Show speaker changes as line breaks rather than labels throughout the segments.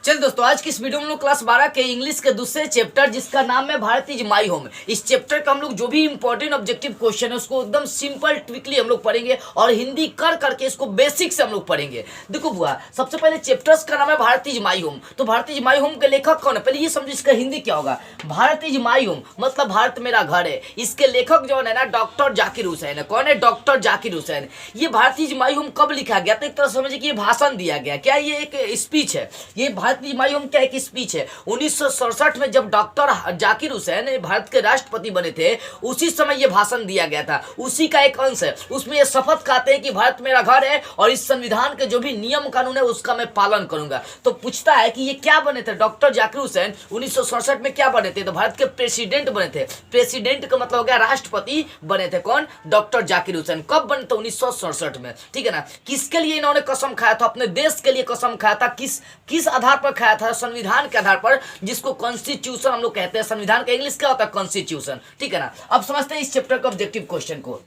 चल दोस्तों, आज की इस वीडियो में हम लोग क्लास 12 के इंग्लिश के दूसरे चैप्टर जिसका नाम है भारत इज माई होम, इस चैप्टर का हम लोग जो भी इंपॉर्टेंट ऑब्जेक्टिव क्वेश्चन है उसको एकदम सिंपल ट्रिकली हम लोग पढ़ेंगे और हिंदी कर करके इसको बेसिक से हम लोग पढ़ेंगे। देखो बुआ, सबसे पहले चैप्टर्स का नाम है भारत इज माई होम। तो भारत इज माई होम के लेखक कौन है, पहले ये समझो इसका हिंदी क्या होगा। भारत इज माई होम मतलब भारत मेरा घर है। इसके लेखक जो है ना डॉक्टर जाकिर हुसैन है। कौन है? डॉक्टर जाकिर हुसैन। ये भारत इज माई होम कब लिखा गया? तो एक तरह समझिए कि ये भाषण दिया गया। क्या ये एक स्पीच है? ये भारत इज माई होम क्या एक स्पीच है। 1967 में जब डॉक्टर जाकिर हुसैन भारत के राष्ट्रपति बने थे उसी समय ये भाषण दिया गया था। उसी का एक अंश है। उसमें ये शपथ खाते हैं कि भारत मेरा घर है और इस संविधान के जो भी नियम कानून है उसका मैं पालन करूंगा। तो पूछता है कि ये क्या बने थे डॉक्टर जाकिर हुसैन 1967 में क्या बने थे? तो भारत के प्रेसिडेंट बने थे। प्रेसिडेंट का मतलब हो गया राष्ट्रपति बने थे। कौन? डॉक्टर जाकिर हुसैन। कब बने थे? 1967 में। ठीक है ना। किसके लिए इन्होंने कसम खाया था? अपने देश के लिए कसम खाया था। किस आधार पर खाया था? संविधान के आधार पर, जिसको कॉन्स्टिट्यूशन हम लोग कहते हैं। संविधान का इंग्लिश क्या होता है? कॉन्स्टिट्यूशन। ठीक है ना। अब समझते हैं इस चैप्टर का ऑब्जेक्टिव क्वेश्चन को।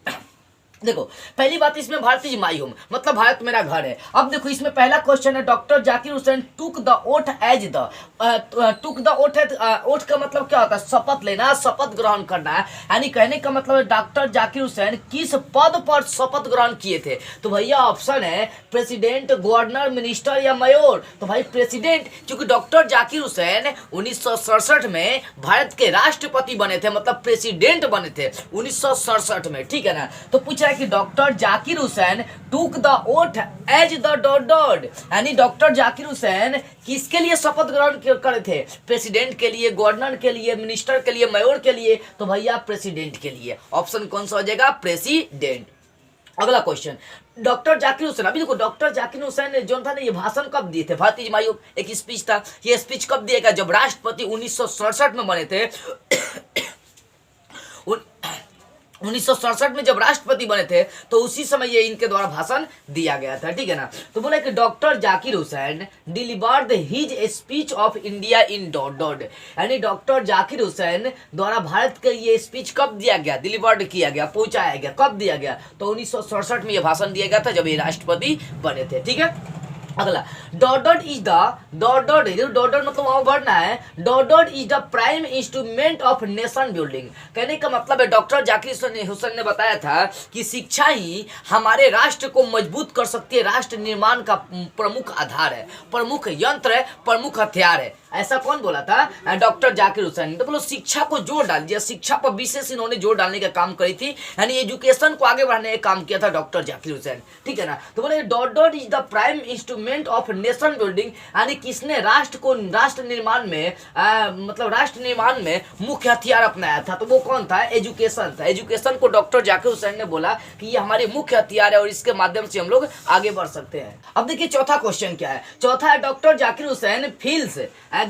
देखो, पहली बात इसमें भारत इज माई होम मतलब भारत मेरा घर है। अब देखो इसमें पहला क्वेश्चन है doctor Zakir Hussain took the oath as the took the oath oath का मतलब क्या होता है? शपथ लेना, शपथ ग्रहण करना है। यानी कहने का मतलब है डॉक्टर जाकिर हुसैन किस पद पर शपथ ग्रहण किए थे? तो भैया ऑप्शन है प्रेसिडेंट, गवर्नर, मिनिस्टर या मेयर। तो भाई प्रेसिडेंट, क्योंकि डॉक्टर जाकिर हुसैन 1967 में भारत के राष्ट्रपति बने थे, मतलब प्रेसिडेंट बने थे 1967 में। ठीक है ना। तो पूछा कि doctor Zakir Hussain took the oath as the dot, यानी डॉक्टर जाकिर हुसैन किसके लिए शपथ ग्रहण करे थे? प्रेसिडेंट के लिए, गवर्नर के लिए, मिनिस्टर के लिए, मेयर के लिए। तो भैया प्रेसिडेंट के लिए। ऑप्शन कौन सा हो जाएगा? प्रेसिडेंट। अगला क्वेश्चन, डॉक्टर जाकिर हुसैन। अभी देखो डॉक्टर जाकिर हुसैन ने जो था ना ये भाषण कब दिए थे? भारत इज माई होम एक स्पीच था। ये स्पीच कब दिया गया? जब राष्ट्रपति 1967 में बने थे 1967 में जब राष्ट्रपति बने थे तो उसी समय ये इनके द्वारा भाषण दिया गया था। ठीक है ना। तो बोला कि doctor Zakir Hussain delivered his speech of India in dot, यानी डॉक्टर जाकिर हुसैन द्वारा भारत के ये स्पीच कब दिया गया? डिलीवर्ड किया गया, पहुंचाया गया। कब दिया गया? तो 1967 में ये भाषण दिया गया था जब ये राष्ट्रपति बने थे। ठीक है। अगला, डॉट इज द डॉट मतलब वहां बढ़ना है। Dot is the prime instrument of nation building. कहने का मतलब है डॉक्टर जाकिर हुसैन ने बताया था कि शिक्षा ही हमारे राष्ट्र को मजबूत कर सकती है। राष्ट्र निर्माण का प्रमुख आधार है, प्रमुख यंत्र है, प्रमुख हथियार है। ऐसा कौन बोला था? डॉक्टर जाकिर हुसैन। तो बोलो शिक्षा को जोर डाल दिया। शिक्षा पर विशेष इन्होंने जोर डालने का काम करी थी, यानी एजुकेशन को आगे बढ़ाने का काम किया था डॉक्टर जाकिर हुसैन। ठीक है ना। तो बोले dot is the prime instrument of nation building, यानी किसने राष्ट्र को राष्ट्र निर्माण में मतलब राष्ट्र निर्माण में मुख्य हथियार अपनाया था? तो वो कौन था? एजुकेशन था। एजुकेशन को डॉक्टर जाकिर हुसैन ने बोला कि ये हमारे मुख्य हथियार है और इसके माध्यम से हम लोग आगे बढ़ सकते हैं। अब देखिए चौथा क्वेश्चन क्या है। चौथा है doctor Zakir Hussain feels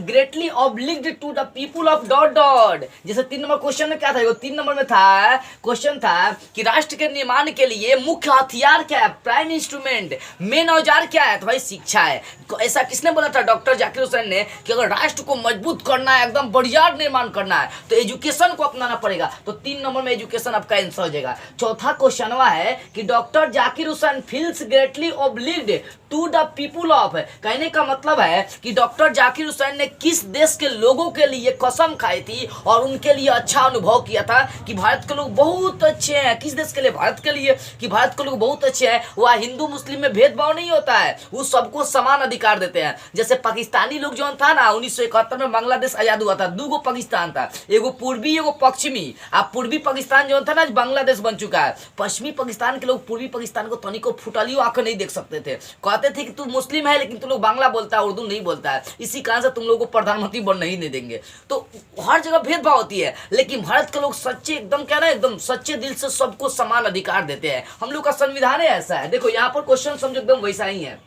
greatly obliged to the people of dot. जैसे 3 नंबर क्वेश्चन में क्या था? 3 नंबर में था क्वेश्चन था कि राष्ट्र के निर्माण के लिए मुख्य हथियार क्या है? प्राइम इंस्ट्रूमेंट, मेन औजार क्या है? तो भाई शिक्षा है। ऐसा किसने बोला था? डॉक्टर जाकिर हुसैन ने कि अगर राष्ट्र को मजबूत करना है, एकदम बढ़िया निर्माण करना है तो एजुकेशन को अपनाना पड़ेगा। तो 3 नंबर में एजुकेशन आपका आंसर हो जाएगा। चौथा क्वेश्चन है कि doctor Zakir Hussain feels greatly obliged to the people of. कहने का मतलब है कि डॉक्टर जाकिर हुसैन ने किस देश के लोगों के लिए कसम खाई थी और उनके लिए अच्छा अनुभव किया था कि भारत के लोग बहुत अच्छे हैं। किस देश के लिए? भारत के लिए, कि भारत के लोग बहुत अच्छे हैं। वह हिंदू मुस्लिम में भेदभाव नहीं होता है, वो सबको समान अधिकार देते हैं। जैसे पाकिस्तानी लोग जो था ना 1971 में बांग्लादेश आजाद हुआ था, 2 पाकिस्तान था, एगो पूर्वी एगो पश्चिमी। अब पूर्वी पाकिस्तान जो था ना बांग्लादेश बन चुका है। पश्चिमी पाकिस्तान के लोग पूर्वी पाकिस्तान को तनिको फुटलियो आंख नहीं देख सकते थे। कहते थे कि तू मुस्लिम है लेकिन तुम लोग बांग्ला बोलता है, उर्दू नहीं बोलता है, इसी कारण से तुम लोगों को प्रधानमंत्री बनने ही नहीं देंगे। तो हर जगह भेदभाव होती है, लेकिन भारत के लोग सच्चे एकदम क्या ना एकदम सच्चे दिल से सबको समान अधिकार देते हैं। हम लोग का संविधान ऐसा है। देखो यहाँ पर क्वेश्चन समझो एकदम वैसा ही है।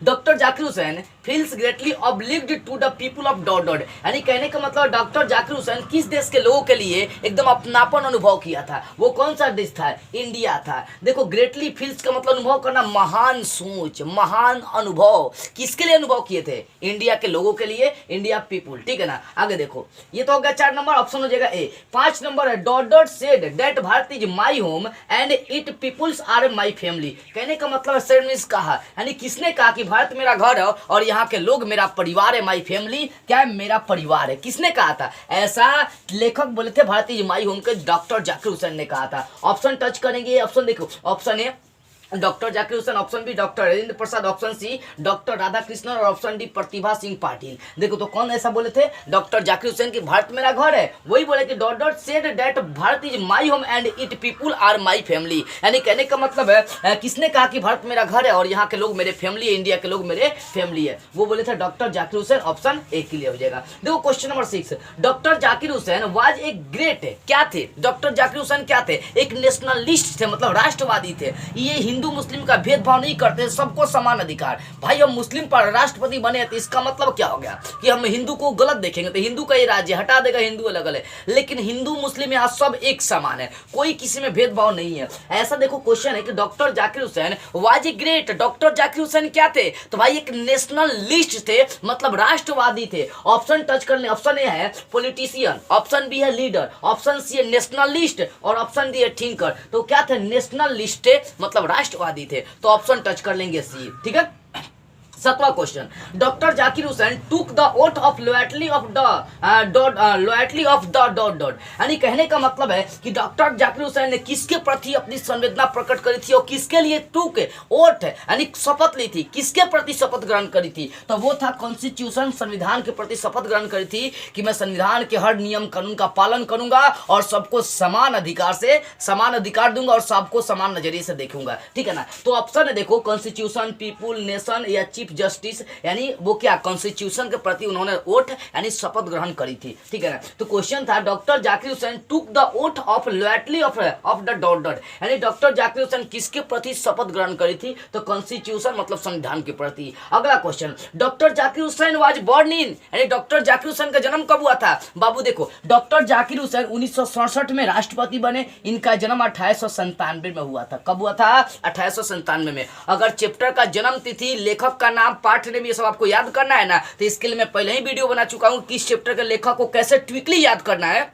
Doctor Zakir Hussain feels greatly obliged to the people of dot, यानी कहने का मतलब डॉक्टर जाकिर हुसैन किस देश के लोगों के लिए एकदम अपनापन अनुभव किया था? वो कौन सा देश था? इंडिया था। देखो ग्रेटली फील्स का मतलब अनुभव करना, महान सोच, महान अनुभव। किसके लिए अनुभव किए थे? इंडिया के लोगों के लिए, इंडिया पीपुल। ठीक है ना। आगे देखो, ये तो हो गया 4 नंबर, ऑप्शन हो जाएगा ए। 5 नंबर है dot said that Bharat is my home and it peoples are my family. कहने का मतलब कहा, यानी किसने कहा कि भारत मेरा घर है और यहाँ के लोग मेरा परिवार है, माई फैमिली क्या है, मेरा परिवार है। किसने कहा था ऐसा? लेखक बोले थे भारतीय माई होम के डॉक्टर जाकिर हुसैन ने कहा था। ऑप्शन टच करेंगे, ऑप्शन देखो, option A doctor Zakir Hussain, option B doctor Rajendra Prasad, option C doctor Radhakrishnan और ऑप्शन डी प्रतिभा सिंह पाटिल। देखो तो कौन ऐसा बोले थे? डॉक्टर जाकिर हुसैन की भारत मेरा घर है। वही बोले कि dot dot said that Bharat is my home and it people are my family. यानी कहने का मतलब है किसने कहा कि भारत मेरा घर है और यहाँ के लोग मेरे फैमिली है, इंडिया के लोग मेरे फैमिली है? वो बोले थे doctor Zakir Hussain. Option A clear हो जाएगा। देखो question number 6, doctor Zakir Hussain was a great, क्या थे? डॉक्टर जाकिर हुसैन क्या थे? एक नेशनलिस्ट थे, मतलब राष्ट्रवादी थे। ये हिंदू मुस्लिम का भेदभाव नहीं करते, सबको समान अधिकार। भाई हम मुस्लिम पर राष्ट्रपति बने तो इसका मतलब क्या हो गया कि हम हिंदू को गलत देखेंगे तो हिंदू का ये राज्य हटा देगा, हिंदू अलग अलग। लेकिन हिंदू मुस्लिम यहाँ सब एक समान है, कोई किसी में भेदभाव नहीं है। ऐसा देखो क्वेश्चन है कि doctor Zakir Hussain was a great, doctor Zakir Hussain क्या थे? तो भाई एक नेशनलिस्ट थे, मतलब राष्ट्रवादी थे। ऑप्शन टच कर ले, ऑप्शन ए है पॉलिटिशियन, ऑप्शन बी है लीडर, ऑप्शन सी है नेशनलिस्ट और ऑप्शन डी है थिंकर। तो क्या थे? नेशनलिस्ट थे, मतलब राष्ट्रवादी थे। तो ऑप्शन टच कर लेंगे सी, ठीक है। 7वां question, doctor Zakir Hussain took the oath of loyalty of the dot dot. यानी कहने का मतलब है कि डॉक्टर जाकिर हुसैन ने किसके प्रति अपनी संवेदना प्रकट करी थी और किसके लिए टुक ओथ यानी शपथ ली थी, किसके प्रति शपथ ग्रहण करी थी? तो वो था कॉन्स्टिट्यूशन, संविधान के प्रति शपथ ग्रहण करी थी कि मैं संविधान के हर नियम कानून का पालन करूंगा और सबको समान अधिकार से समान अधिकार दूंगा और सबको समान नजरिए से देखूंगा, ठीक है ना। तो ऑप्शन है देखो, कॉन्स्टिट्यूशन, पीपुल, नेशन या चीफ जस्टिस, यानी वो क्या कॉन्स्टिट्यूशन के प्रति उन्होंने ओथ यानी शपथ ग्रहण करी थी, ठीक है ना। तो क्वेश्चन था doctor Zakir Hussain took the oath of loyalty of the dot dot, यानी डॉक्टर जाकिर हुसैन किसके प्रति शपथ ग्रहण करी थी? तो कॉन्स्टिट्यूशन मतलब संविधान के प्रति। अगला question, doctor Zakir Hussain was born in, यानी डॉक्टर जाकिर हुसैन का जन्म कब हुआ था? बाबू देखो, डॉक्टर जाकिर हुसैन 1967 में राष्ट्रपति बने। इनका जन्म 1897 में हुआ था। कब हुआ था? 1897 में। अगर चैप्टर का जन्म तिथि, लेखक का नाम, पाठ नेम, ये सब आपको याद करना है ना, तो इसके लिए मैं पहले ही वीडियो बना चुका हूं कि इस चैप्टर के लेखक को कैसे ट्विकली याद करना है।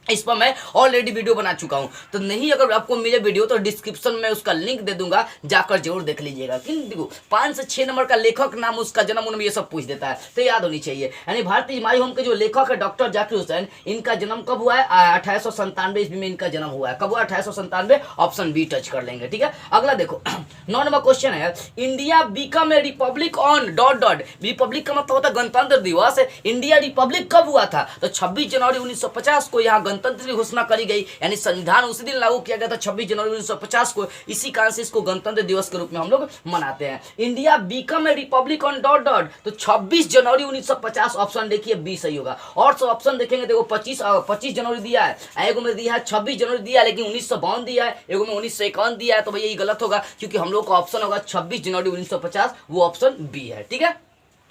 इस पर मैं ऑलरेडी वीडियो बना चुका हूं, तो नहीं अगर आपको मिले वीडियो तो डिस्क्रिप्शन में उसका लिंक दे दूंगा, जाकर जरूर देख लीजिएगा। किन देखो 5 से 6 नंबर का लेखक नाम, उसका जन्म, उन्हें ये सब पूछ देता है, तो याद होनी चाहिए। यानी भारतीय माई होम के जो लेखक है डॉक्टर जाकिर हुसैन, इनका जन्म कब हुआ है? 1897 ईस्वी में इनका जन्म हुआ है। कब हुआ? 1897। ऑप्शन बी टच कर लेंगे, ठीक है। अगला देखो 9 नंबर क्वेश्चन है, India become a Republic on dot dot. Republic का मतलब होता है गणतंत्र दिवस। इंडिया रिपब्लिक कब हुआ था? तो 26 जनवरी 1950 को यहाँ गणतंत्र की घोषणा करी गई, यानी संविधान उसी दिन लागू किया गया था 26 जनवरी 1950 को। इसी कारण से इसको गणतंत्र दिवस के रूप में हम लोग मनाते हैं। India become a Republic on dot dot, तो 26 जनवरी 1950। ऑप्शन देखिए बी सही होगा। और सब ऑप्शन देखेंगे, देखो 25 जनवरी दिया है, एगो में दिया है 26 जनवरी दिया है, लेकिन 1952 दिया है, एगो में 1951 दिया है। तो भैया ये गलत होगा, क्योंकि हम लोग का ऑप्शन होगा 26 जनवरी 1950, वो ऑप्शन बी है, ठीक है।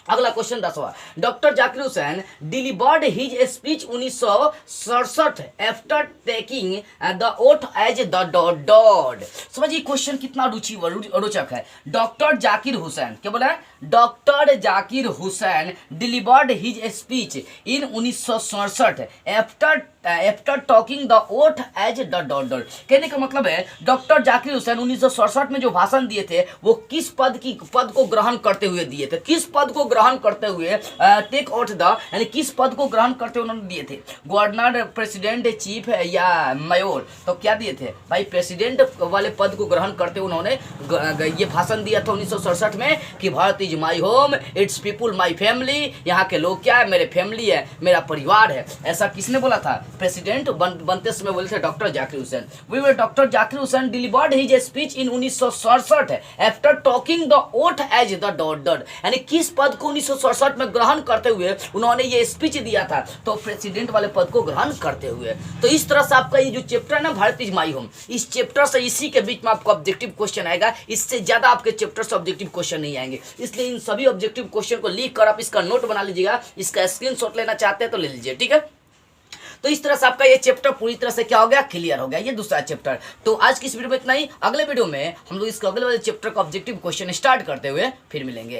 अगला क्वेश्चन 10वां, doctor Zakir Hussain delivered his speech 1967 after taking the oath as the dot dot. समझिए क्वेश्चन कितना रोचक है। डॉक्टर जाकिर हुसैन क्या बोला है? Doctor Zakir Hussain delivered his speech in 1967 after talking the oath as the dot dot. कहने का मतलब है डॉक्टर जाकिर हुसैन 1967 में जो भाषण दिए थे वो किस पद को ग्रहण करते हुए दिए थे? किस पद को ग्रहण करते हुए टेक ओथ द, यानी किस पद को ग्रहण करते हुए उन्होंने दिए थे? गवर्नर, प्रेसिडेंट, चीफ या मेयर? तो क्या दिए थे भाई? प्रेसिडेंट वाले पद को ग्रहण करते हुए उन्होंने ये भाषण दिया था 1967 में कि Bharat is my home, it's people my family. यहाँ के लोग क्या है? मेरे फैमिली है, मेरा परिवार है। ऐसा किसने बोला था? प्रेसिडेंट बनते समय बोले थे doctor Zakir Hussain. We doctor Zakir Hussain delivered his speech in 1967 after talking the oath as the dot dot, यानी किस पद को 1967 में ग्रहण करते हुए उन्होंने ये स्पीच दिया था? तो प्रेसिडेंट वाले पद को ग्रहण करते हुए। तो इस तरह से आपका ये जो चैप्टर है ना, भारत इज माई होम, इस चैप्टर से इसी के बीच में आपको ऑब्जेक्टिव क्वेश्चन आएगा। इससे ज्यादा आपके चैप्टर से ऑब्जेक्टिव क्वेश्चन नहीं आएंगे, इसलिए इन सभी ऑब्जेक्टिव क्वेश्चन को लिख कर आप इसका नोट बना लीजिएगा। इसका स्क्रीनशॉट लेना चाहते हैं तो ले लीजिए, ठीक है। तो इस तरह से आपका ये चैप्टर पूरी तरह से क्या हो गया? क्लियर हो गया, ये दूसरा चैप्टर। तो आज की इस वीडियो में इतना ही। अगले वीडियो में हम लोग इसके अगले वाले चैप्टर का ऑब्जेक्टिव क्वेश्चन स्टार्ट करते हुए फिर मिलेंगे।